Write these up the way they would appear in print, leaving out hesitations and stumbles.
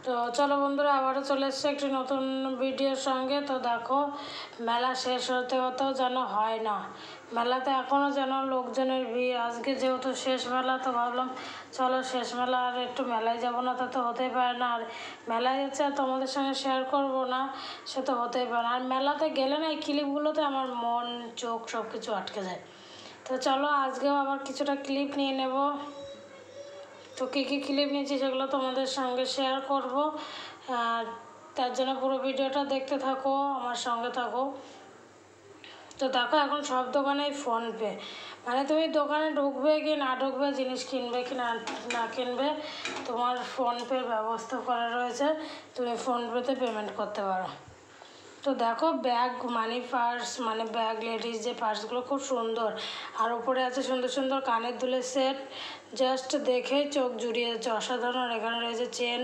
তো চলো বন্ধুরা, আবারও চলে এসছে একটি নতুন ভিডিওর সঙ্গে। তো দেখো, মেলা শেষ হতে হতেও যেন হয় না, মেলাতে এখনও যেন লোকজনের ভিড়। আজকে যেহেতু শেষ মেলা, তো ভাবলাম চলো শেষ মেলা, আর একটু মেলায় যাবো না তা তো হতেই পারে না। আর মেলায় যাচ্ছে আর তোমাদের সঙ্গে শেয়ার করব না, সে তো হতেই পারে না। আর মেলাতে গেলে না এই ক্লিপগুলোতে আমার মন চোখ সব কিছু আটকে যায়। তো চলো আজকেও আবার কিছুটা ক্লিপ নিয়ে নেব। তো কী কী ক্লিপ নিয়েছি সেগুলো তোমাদের সঙ্গে শেয়ার করব, আর তার জন্য পুরো ভিডিওটা দেখতে থাকো, আমার সঙ্গে থাকো। তো দেখো, এখন সব দোকানেই ফোনপে, মানে তুমি দোকানে ঢুকবে কি না ঢুকবে, জিনিস কিনবে কি না কিনবে, তোমার ফোনপের ব্যবস্থা করা রয়েছে, তুমি ফোনপেতে পেমেন্ট করতে পারো। তো দেখো, ব্যাগ মানি পার্স, মানে ব্যাগ লেডিস যে পার্সগুলো খুব সুন্দর, আর উপরে আছে সুন্দর সুন্দর কানের দুলের সেট, জাস্ট দেখে চোখ জুড়িয়ে যাচ্ছে, অসাধারণ। এখানে রয়েছে চেন,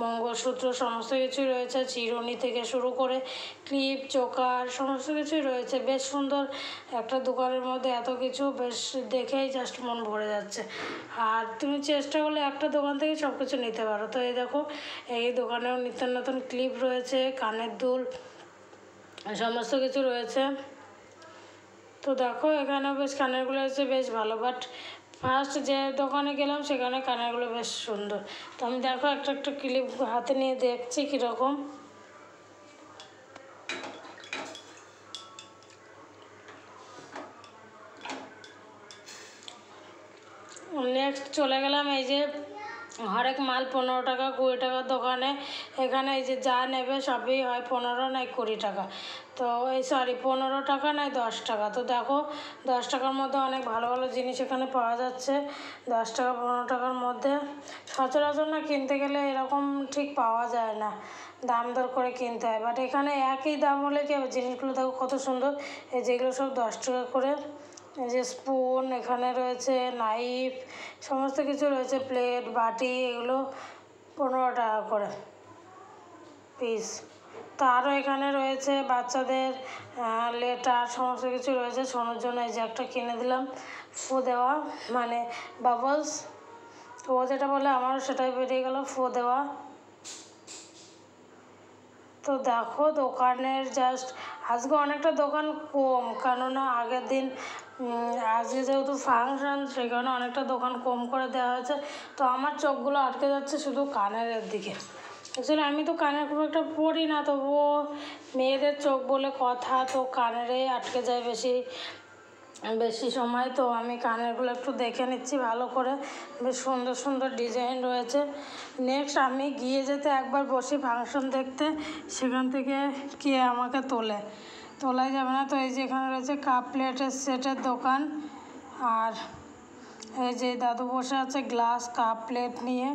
মঙ্গলসূত্র, সমস্ত কিছুই রয়েছে, চিরুনি থেকে শুরু করে ক্লিপ, চোকার, সমস্ত কিছুই রয়েছে। বেশ সুন্দর একটা দোকানের মধ্যে এত কিছু, বেশ দেখেই জাস্ট মন ভরে যাচ্ছে। আর তুমি চেষ্টা করলে একটা দোকান থেকে সব কিছু নিতে পারো। তো এই দেখো, এই দোকানেও নিত্য নতুন ক্লিপ রয়েছে, কানের দুল, সমস্ত কিছু রয়েছে। তো দেখো, এখানেও বেশ কানেরগুলো এসে বেশ ভালো, বাট ফার্স্ট যে দোকানে গেলাম সেখানে কানেরগুলো বেশ সুন্দর। তো আমি দেখো একটা একটা ক্লিপ হাতে নিয়ে দেখছি কীরকম। নেক্সট চলে গেলাম এই যে হরেক মাল 15 টাকা 20 টাকার দোকানে। এখানে এই যে যা নেবে সবই হয় 15 নয় 20 টাকা। তো এই 15 টাকা নয় 10 টাকা। তো দেখো, 10 টাকার মধ্যে অনেক ভালো ভালো জিনিস এখানে পাওয়া যাচ্ছে। 10 টাকা 15 টাকার মধ্যে সচরাচর না কিনতে গেলে এরকম ঠিক পাওয়া যায় না, দাম দর করে কিনতে হয়। বাট এখানে একই দাম হলে কি হবে, জিনিসগুলো দেখো কত সুন্দর। এই যেগুলো সব 10 টাকা করে। এই যে স্পুন এখানে রয়েছে, নাইফ, সমস্ত কিছু রয়েছে, প্লেট বাটি, এগুলো 15 টাকা করে পিস। তো আরও এখানে রয়েছে বাচ্চাদের লেটার, সমস্ত কিছু রয়েছে। সোনার জন্য এই যে একটা কিনে দিলাম, ফু দেওয়া, মানে বাবলস। তো ও যেটা বলে আমারও সেটাই বেরিয়ে গেল, ফু দেওয়া। তো দেখো, দোকানের জাস্ট আজকে অনেকটা দোকান কম, কেননা আগের দিন আজকে যেহেতু ফাংশন, সেই কারণে অনেকটা দোকান কম করে দেওয়া হয়েছে। তো আমার চোখগুলো আটকে যাচ্ছে শুধু কানের দিকে। অ্যাকচুয়ালি আমি তো কানের খুব একটা পরি না, তবুও মেয়েদের চোখ বলে কথা, তো কানেরেই আটকে যায় বেশি বেশি সময়। তো আমি কানেরগুলো একটু দেখে নিচ্ছি ভালো করে, বেশ সুন্দর সুন্দর ডিজাইন রয়েছে। নেক্সট আমি গিয়ে যেতে একবার বসি ফাংশন দেখতে, সেখান থেকে কে আমাকে তোলাই যাবে না। তো এই যে এখানে রয়েছে কাপ প্লেটের সেটের দোকান, আর এই যে দাদু বসে আছে গ্লাস কাপ প্লেট নিয়ে।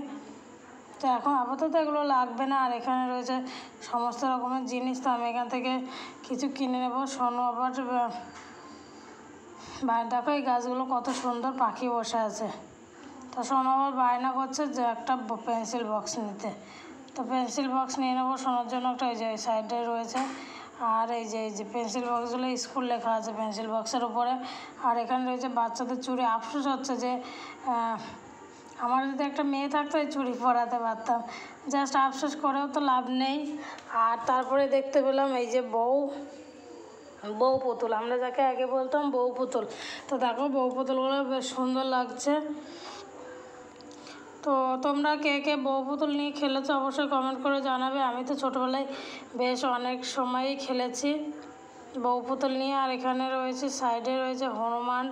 তো এখন আপাতত এগুলো লাগবে না। আর এখানে রয়েছে সমস্ত রকমের জিনিস, তো আমি এখান থেকে কিছু কিনে নেব। শোনো, আবার দেখো এই গাছগুলো কত সুন্দর, পাখি বসে আছে। তো সোনু আবার বায়না করছে যে একটা পেন্সিল বক্স নিতে। তো পেন্সিল বক্স নিয়ে নেবো সোনার জন্য একটা, এই যে সাইডে রয়েছে। আর এই যে পেন্সিল বক্সগুলো স্কুল লেখা আছে পেন্সিল বক্সের উপরে। আর এখানে রয়েছে বাচ্চাদের চুড়ি। আফসোস হচ্ছে যে আমার যদি একটা মেয়ে থাকতো এই চুড়ি পরাতে পারতাম, জাস্ট আফসোস করেও তো লাভ নেই। আর তারপরে দেখতে পেলাম এই যে বউ পুতুল, আমরা যাকে আগে বলতাম বউ পুতুল। তো দেখো, বউ পুতুলগুলো বেশ সুন্দর লাগছে। তো তোমরা কে কে বউ পুতুল নিয়ে খেলেছো অবশ্যই কমেন্ট করে জানাবে। আমি তো ছোটোবেলায় বেশ অনেক সময়ই খেলেছি বউ পুতুল নিয়ে। আর এখানে রয়েছে সাইডে রয়েছে হনুমান,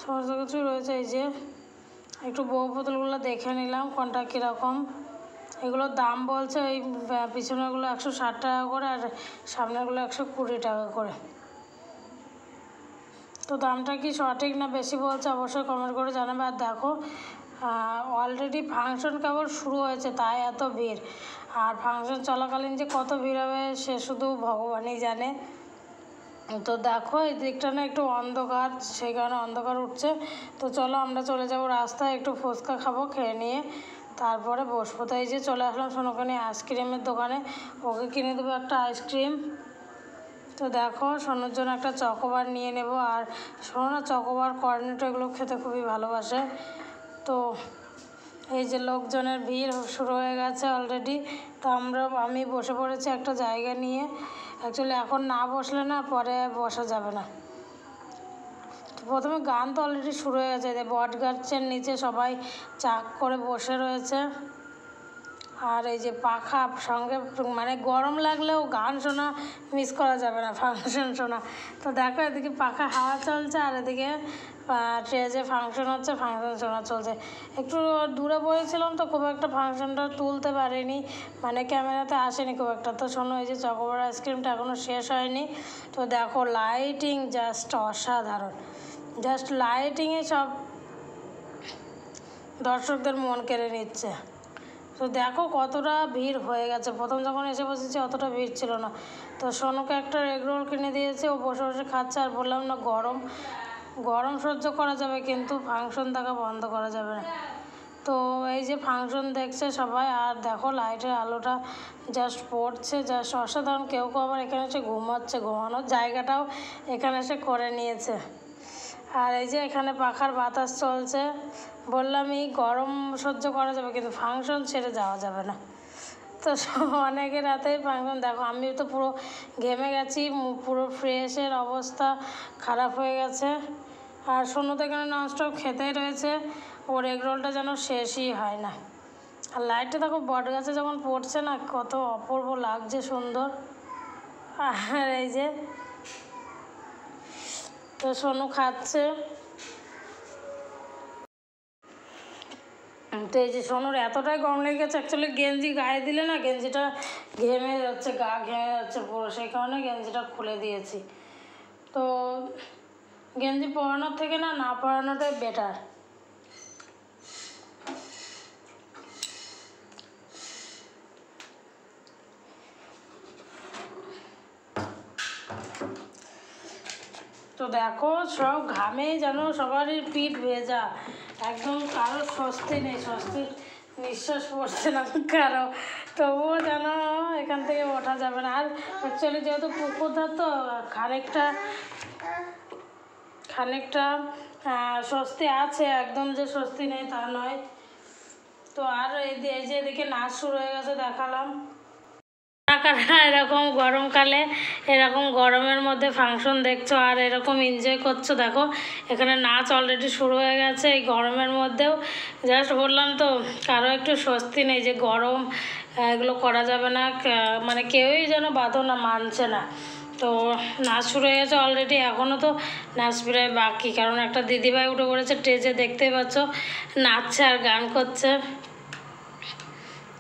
সমস্ত কিছু রয়েছে। এই যে একটু বউ পুতুলগুলো দেখে নিলাম কোনটা কীরকম। এগুলোর দাম বলছে ওই পিছনেরগুলো 160 টাকা করে, আর সামনেরগুলো 120 টাকা করে। তো দামটা কি সঠিক না বেশি বলছে অবশ্যই কমেন্ট করে জানাবে। আর দেখো, অলরেডি ফাংশন কেবল শুরু হয়েছে তাই এত ভিড়, আর ফাংশন চলাকালীন যে কত ভিড় হবে সে শুধু ভগবানই জানে। তো দেখো, এই দিকটা না একটু অন্ধকার, সেই কারণে অন্ধকার উঠছে। তো চলো আমরা চলে যাবো রাস্তায়, একটু ফুচকা খাবো, খেয়ে নিয়ে তারপরে বসবো। তো এই যে চলে আসলাম সোনুখানি আইসক্রিমের দোকানে, ওকে কিনে দেবো একটা আইসক্রিম। তো দেখো, সোনুর জন্য একটা চকোবার নিয়ে নেব। আর সোনু না চকোবার কর্নেটো এগুলো খেতে খুবই ভালোবাসে। তো এই যে লোকজনের ভিড় শুরু হয়ে গেছে অলরেডি। তো আমি বসে পড়েছি একটা জায়গা নিয়ে। অ্যাকচুয়ালি এখন না বসলে না পরে বসা যাবে না। প্রথমে গান তো অলরেডি শুরু হয়ে গেছে, বট গাছের নিচে সবাই চাক করে বসে রয়েছে। আর এই যে পাখা সঙ্গে, মানে গরম লাগলেও গান শোনা মিস করা যাবে না, ফাংশন শোনা। তো দেখো এদিকে পাখা হাওয়া চলছে আর এদিকে স্টেজে ফাংশন হচ্ছে, ফাংশন শোনা চলছে। একটু দূরে বসেছিলাম তো খুব একটা ফাংশনটা তুলতে পারিনি, মানে ক্যামেরাতে আসেনি খুব একটা। তো শোনো, এই যে চকোবার আইসক্রিমটা এখনও শেষ হয়নি। তো দেখো লাইটিং জাস্ট অসাধারণ, জাস্ট লাইটিংয়ে সব দর্শকদের মন কেড়ে নিচ্ছে। তো দেখো কতটা ভিড় হয়ে গেছে। প্রথম যখন এসে বসেছি অতটা ভিড় ছিল না। তো সোনুকে একটা এগ রোল কিনে দিয়েছে, ও বসে বসে খাচ্ছে। আর বললাম না গরম সহ্য করা যাবে কিন্তু ফাংশন দেখা বন্ধ করা যাবে না। তো এই যে ফাংশন দেখছে সবাই, আর দেখো লাইটের আলোটা জাস্ট পড়ছে, জাস্ট অসাধারণ। কেউ আবার এখানে এসে ঘুমাচ্ছে, ঘুমানোর জায়গাটাও এখানে এসে করে নিয়েছে। আর এই যে এখানে পাখার বাতাস চলছে। বললামই গরম সহ্য করা যাবে কিন্তু ফাংশন ছেড়ে যাওয়া যাবে না। তো অনেকে রাতেই ফাংশন। দেখো আমি তো পুরো ঘেমে গেছি, পুরো ফ্রেশের অবস্থা খারাপ হয়ে গেছে। আর সোনু তো এখানে ননস্টপ খেতেই রয়েছে, ওর এগ রোলটা যেন শেষই হয় না। আর লাইটটা দেখো বট গাছে যখন পড়ছে না, কত অপূর্ব লাগছে, সুন্দর। আর এই যে তো সোনু খাচ্ছে। তো এই যে সোনুর এতটাই গরম লেগে গেছে, অ্যাকচুয়ালি গেঞ্জি গায়ে দিলে না গেঞ্জিটা ঘেমে যাচ্ছে, গা ঘেমে যাচ্ছে পুরো, সেই কারণে গেঞ্জিটা খুলে দিয়েছি। তো গেঞ্জি পরানোর থেকে না পরানোটাই বেটার। তো দেখো সব ঘামে যেন সবারই পিঠ ভেজা, একদম কারোর স্বস্তি নেই, স্বস্তির নিঃশ্বাস পড়ছে না কারো। তবুও যেন এখান থেকে ওঠা যাবে না। আর অ্যাকচুয়ালি যেহেতু পুকুরধার তো খানিকটা স্বস্তি আছে, একদম যে স্বস্তি নেই তা নয়। তো আর এই যে এদিকে নাচ শুরু হয়ে গেছে, দেখালাম। কারা এরকম গরমকালে এরকম গরমের মধ্যে ফাংশন দেখছো আর এরকম এনজয় করছো, দেখো এখানে নাচ অলরেডি শুরু হয়ে গেছে এই গরমের মধ্যেও। জাস্ট বললাম তো কারো একটু স্বস্তি নেই, যে গরম এগুলো করা যাবে না, মানে কেউই যেন বাঁধনা মানছে না। তো নাচ শুরু হয়ে গেছে অলরেডি, এখনও তো নাচ প্রায় বাকি, কারণ একটা দিদিভাই উঠে পড়েছে স্টেজে, দেখতেই পাচ্ছ নাচছে আর গান করছে।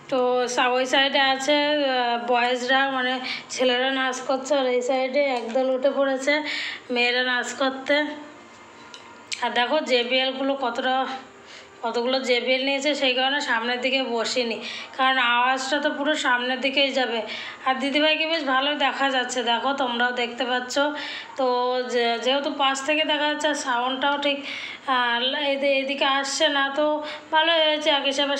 তো ওই সাইডে আছে বয়েজরা, মানে ছেলেরা নাচ করছে, আর এই সাইডে একদল উঠে পড়েছে মেয়েরা নাচ করতে। আর দেখো জেবিএলগুলো কতগুলো জেবিএল নিয়েছে, সেই কারণে সামনের দিকে বসিনি, কারণ আওয়াজটা তো পুরো সামনের দিকেই যাবে। আর দিদিভাইকে বেশ ভালোই দেখা যাচ্ছে, দেখো তোমরাও দেখতে পাচ্ছ। তো যেহেতু পাশ থেকে দেখা যাচ্ছে, সাউন্ডটাও ঠিক এদিকে আসছে না, তো ভালোই হয়েছে। এক হিসাবে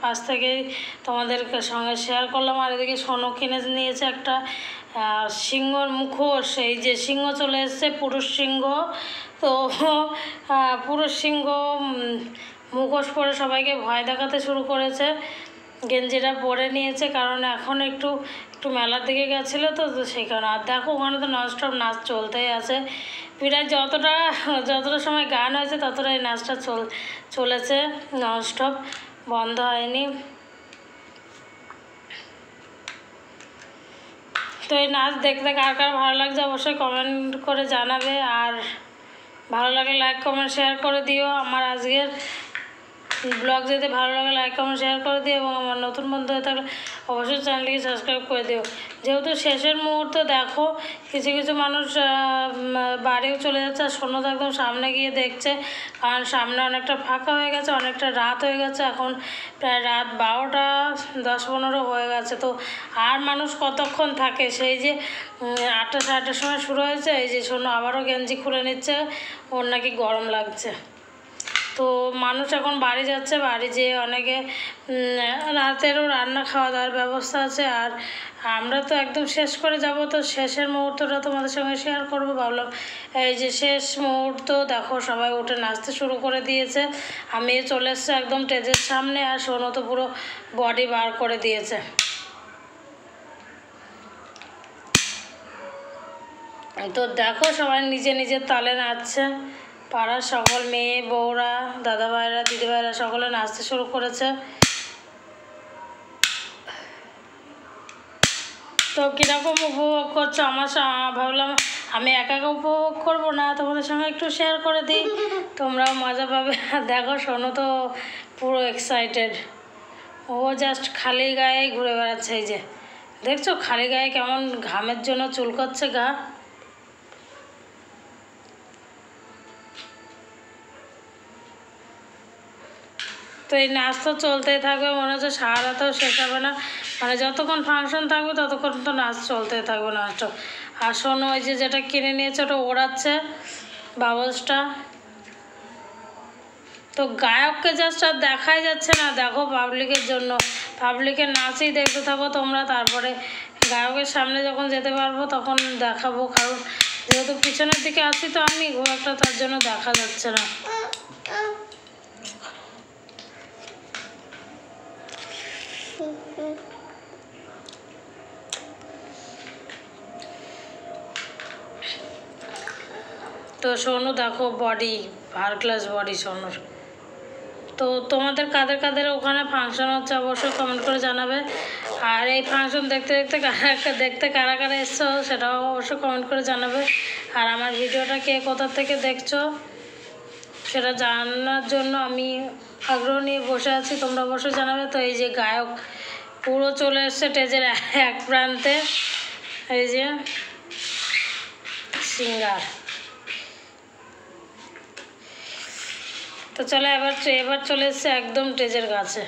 পাশ থেকেই তোমাদের সঙ্গে শেয়ার করলাম। আর এদিকে সোনু কিনে নিয়েছে একটা সিংহর মুখোশ, এই যে সিংহ চলে এসছে, পুরুষ সিংহ। তো পুরুষ সিংহ মুখোশ পরে সবাইকে ভয় দেখাতে শুরু করেছে। গেঞ্জিটা পরে নিয়েছে, কারণ এখন একটু মেলার দিকে গেছিলো তো সেই কারণে। আর দেখো ওখানে তো ননস্টপ নাচ চলতেই আছে, প্রায় যতটা সময় গান হয়েছে ততটাই নাচটা চলেছে ননস্টপ, বন্ধ হয়নি। তো এই নাচ দেখতে কার ভালো লাগছে অবশ্যই কমেন্ট করে জানাবে, আর ভালো লাগলে লাইক কমেন্ট শেয়ার করে দিও। আমার আজকের ব্লগ যদি ভালো লাগে লাইক কমেন্ট শেয়ার করে দিও, এবং আমার নতুন বন্ধু হয়ে থাকলে অবশ্যই চ্যানেলটিকে সাবস্ক্রাইব করে দিও। যেহেতু শেষের মুহূর্তে দেখো কিছু মানুষ বাড়িও চলে যাচ্ছে, আর সোনু তো একদম সামনে গিয়ে দেখছে, কারণ সামনে অনেকটা ফাঁকা হয়ে গেছে, অনেকটা রাত হয়ে গেছে, এখন প্রায় রাত 12টা 10-15 হয়ে গেছে। তো আর মানুষ কতক্ষণ থাকে, সেই যে 8টা 8:30 সময় শুরু হয়েছে, এই যে সোনু আবারও গেঞ্জি খুলে নিচ্ছে, ওর নাকি গরম লাগছে। তো মানুষ এখন বাড়ি যাচ্ছে, বাড়ি যেয়ে অনেকে রাতেরও রান্না খাওয়া দাওয়ার ব্যবস্থা আছে। আর আমরা তো একদম শেষ করে যাব, তো শেষের মুহূর্তটা তোমাদের সঙ্গে শেয়ার করবো ভাবলাম। এই যে শেষ মুহূর্ত, দেখো সবাই উঠে নাচতে শুরু করে দিয়েছে। আমি চলে এসেছি একদম স্টেজের সামনে, আর সোনু তো পুরো বডি বার করে দিয়েছে। তো দেখো সবাই নিজে নিজের তালে নাচছে, পাড়ার সকল মেয়ে বউরা, দাদা ভাইরা, দিদি ভাইরা সকলে নাচতে শুরু করেছে। তো কীরকম উপভোগ করছো আমার ভাবলাম আমি একা একা উপভোগ করবো না, তোমাদের সঙ্গে একটু শেয়ার করে দিই, তোমরাও মজা পাবে। দেখো সোনু তো পুরো এক্সাইটেড, ও জাস্ট খালি গায়ে ঘুরে বেড়াচ্ছে। এই যে দেখছো খালি গায়ে কেমন ঘামের জন্য চুলকাচ্ছে গা। তো এই নাচ তো চলতেই থাকবে, মনে হচ্ছে সারা রাতেও শেষ হবে না, মানে যতক্ষণ ফাংশন থাকবে ততক্ষণ তো নাচ চলতেই থাকবে নাচটা। আর শোনো ওই যে যেটা কিনে নিয়েছে ওটা ওড়াচ্ছে বাবলসটা। তো গায়ককে জাস্ট আর দেখাই যাচ্ছে না, দেখো পাবলিকের জন্য, পাবলিকের নাচই দেখতে থাকো তোমরা, তারপরে গায়কের সামনে যখন যেতে পারবো তখন দেখাবো, কারণ যেহেতু পিছনের দিকে আছি তো আমি খুব একটা, তার জন্য দেখা যাচ্ছে না। তো সোনু দেখো বডি, হার ক্লাস বডি সোনুর। তো তোমাদের কাদের কাদের ওখানে ফাংশন হচ্ছে অবশ্যই কমেন্ট করে জানাবে। আর এই ফাংশন দেখতে কারা কারা এসছো সেটাও অবশ্যই কমেন্ট করে জানাবে। আর আমার ভিডিওটা কে কোথা থেকে দেখছো সেটা জানার জন্য আমি আগ্রহ নিয়ে বসে আছি, তোমরা অবশ্যই জানাবে। তো এই যে গায়ক পুরো চলে এসছে স্টেজের এক প্রান্তে, এই যে সিঙ্গার। তো চলো এবার চলে এসছে একদম স্টেজের কাছে।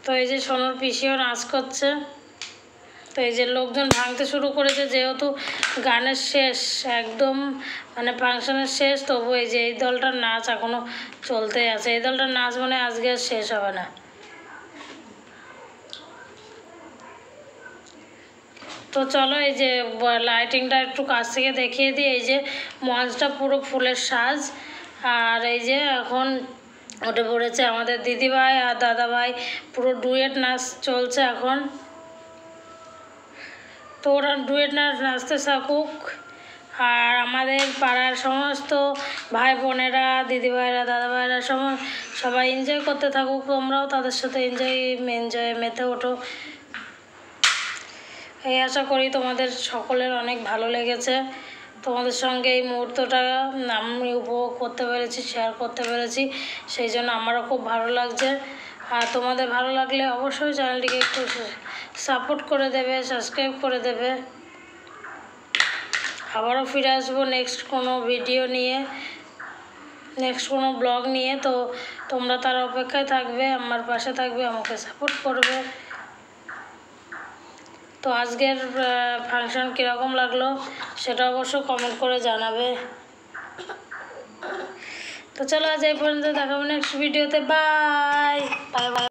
তো এই যে সোনুর পিসিও নাচ করছে। তো এই যে লোকজন ভাঙতে শুরু করেছে, যেহেতু গানের শেষ একদম, মানে ফাংশনের শেষ, তবু এই যে এই দলটার নাচ এখনও চলতেই আছে। এই দলটার নাচ মানে আজকে আর শেষ হবে না। তো চলো এই যে লাইটিংটা একটু কাছ থেকে দেখিয়ে দিই। এই যে মঞ্চটা পুরো ফুলের সাজ, আর এই যে এখন উঠে পড়েছে আমাদের দিদিভাই আর দাদাভাই, পুরো ডুয়েট নাচ চলছে এখন। তো ওরা ডুয়েট নাচ নাচতে থাকুক, আর আমাদের পাড়ার সমস্ত ভাই বোনেরা, দিদিভাইরা, দাদাভাইরা সবাই এনজয় করতে থাকুক, তোমরাও তাদের সাথে এনজয় মেতে ওঠো। এই আশা করি তোমাদের সকলের অনেক ভালো লেগেছে, তোমাদের সঙ্গে এই মুহূর্তটা আমি উপভোগ করতে পেরেছি, শেয়ার করতে পেরেছি, সেই জন্য আমারও খুব ভালো লাগছে। আর তোমাদের ভালো লাগলে অবশ্যই চ্যানেলটিকে একটু সাপোর্ট করে দেবে, সাবস্ক্রাইব করে দেবে। আবারও ফিরে আসবো নেক্সট কোনো ভিডিও নিয়ে, নেক্সট কোনো ব্লগ নিয়ে। তো তোমরা তার অপেক্ষায় থাকবে, আমার পাশে থাকবে, আমাকে সাপোর্ট করবে। তো আজকের ফাংশন কীরকম লাগলো সেটা অবশ্য কমেন্ট করে জানাবে। তো চলো আজ এই পর্যন্ত, দেখাবো নেক্সট ভিডিওতে। Bye bye bye.